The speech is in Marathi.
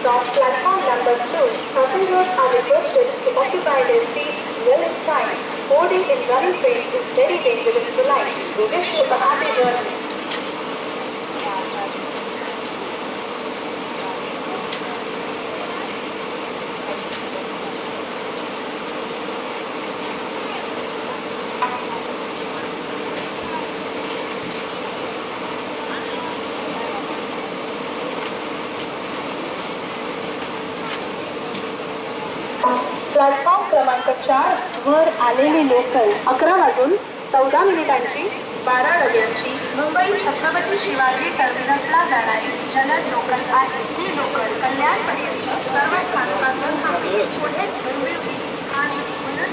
From platform number 2, passengers are requested to occupy their seats well in time. Boarding in running trains is very dangerous to life. We wish you a happy journey. Platform क्रमांक 4 वर आलेली लोकल 11:14 12 डब्यांची मुंबई छत्रपती शिवाजी टर्मिनसला जाणारी जलद लोकल आहे. ही लोकल कल्याणपर्यंत सर्व स्थानकातून थांबेल. पुढे डोंबिवली आणि उरण